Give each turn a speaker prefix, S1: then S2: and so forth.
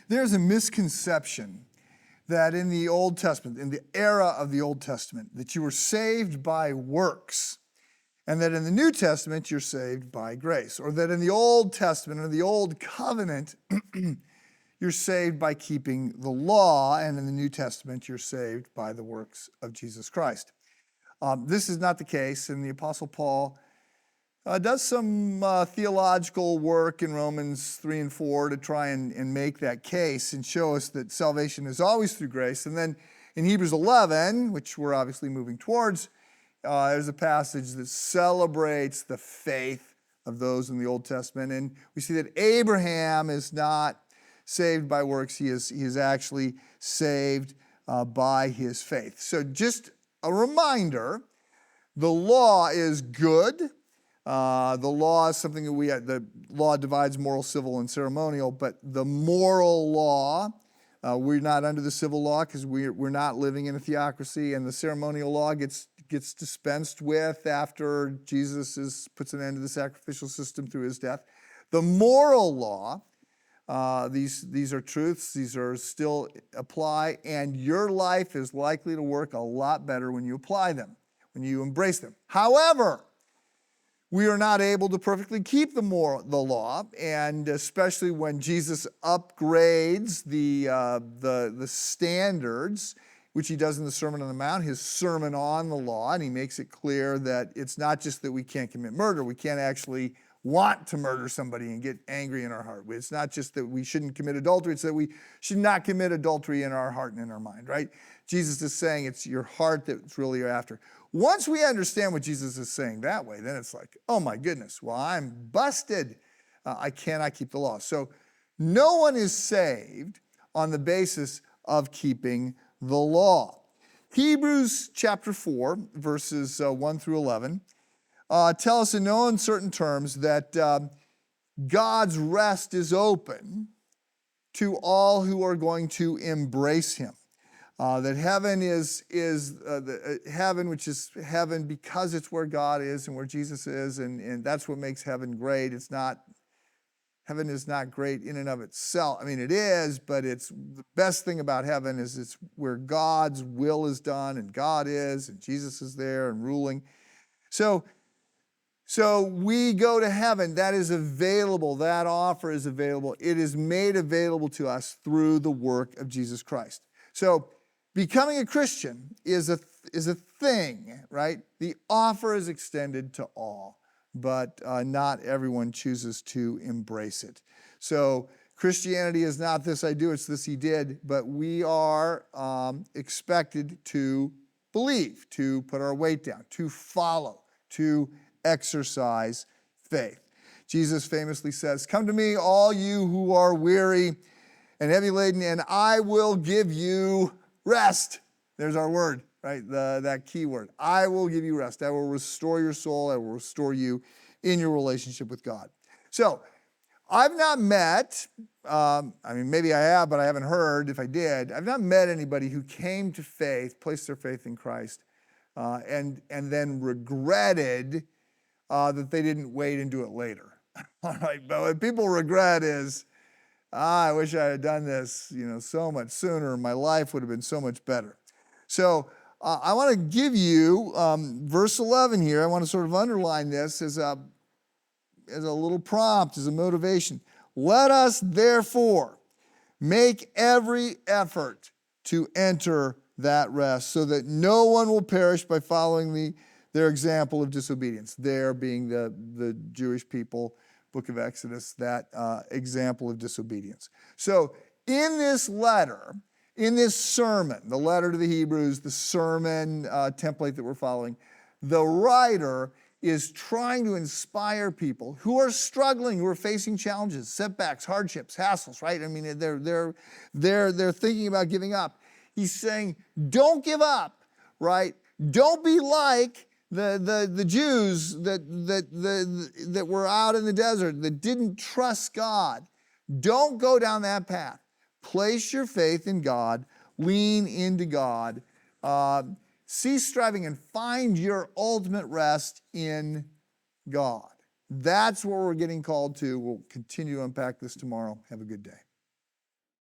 S1: There's a misconception that in the Old Testament, in the era of the Old Testament, that you were saved by works, and that in the New Testament, you're saved by grace, or that in the Old Testament, or the Old Covenant, you're saved by keeping the law, and in the New Testament, you're saved by the works of Jesus Christ. This is not the case, and the Apostle Paul does some theological work in Romans 3 and 4 to try and make that case and show us that salvation is always through grace. And then in Hebrews 11, which we're obviously moving towards, there's a passage that celebrates the faith of those in the Old Testament. And we see that Abraham is not saved by works. He is actually saved by his faith. So just a reminder, the law is good. The law is something that the law divides moral, civil, and ceremonial, but the moral law, we're not under the civil law because we're not living in a theocracy, and the ceremonial law gets dispensed with after Jesus puts an end to the sacrificial system through his death. The moral law, these are truths, these are still apply, and your life is likely to work a lot better when you apply them, when you embrace them. However, we are not able to perfectly keep the law, and especially when Jesus upgrades the standards, which he does in the Sermon on the Mount, his sermon on the law, and he makes it clear that it's not just that we can't commit murder, we can't actually want to murder somebody and get angry in our heart. It's not just that we shouldn't commit adultery, it's that we should not commit adultery in our heart and in our mind, right? Jesus is saying it's your heart that's really you're after. Once we understand what Jesus is saying that way, then it's like, oh my goodness, well, I'm busted. I cannot keep the law. So no one is saved on the basis of keeping the law. Hebrews chapter 4, verses 1 through 11, tell us in no uncertain terms that God's rest is open to all who are going to embrace him. That heaven is heaven, which is heaven because it's where God is and where Jesus is, and that's what makes heaven great. Heaven is not great in and of itself. I mean, it is, but it's the best thing about heaven is it's where God's will is done, and God is, and Jesus is there and ruling. So we go to heaven. That is available. That offer is available. It is made available to us through the work of Jesus Christ. So becoming a Christian is a thing, right? The offer is extended to all, but not everyone chooses to embrace it. So Christianity is not this I do, it's this he did, but we are expected to believe, to put our weight down, to follow, to exercise faith. Jesus famously says, "Come to me, all you who are weary and heavy laden, and I will give you rest." There's our word, right? That key word. I will give you rest. I will restore your soul. I will restore you in your relationship with God. So I've not met, maybe I have, but I haven't heard. If I did, I've not met anybody who came to faith, placed their faith in Christ, and then regretted that they didn't wait and do it later. All right, but what people regret is, I wish I had done this, so much sooner. My life would have been so much better. So I want to give you verse 11 here. I want to sort of underline this as a little prompt, as a motivation. Let us therefore make every effort to enter that rest, so that no one will perish by following their example of disobedience. There being the Jewish people, book of Exodus, that example of disobedience. So in this letter, in this sermon, the letter to the Hebrews, the sermon template that we're following, the writer is trying to inspire people who are struggling, who are facing challenges, setbacks, hardships, hassles, right? I mean, they're thinking about giving up. He's saying, don't give up, right? Don't be like the Jews that were out in the desert, that didn't trust God. Don't go down that path. Place your faith in God. Lean into God. Cease striving and find your ultimate rest in God. That's what we're getting called to. We'll continue to unpack this tomorrow. Have a good day.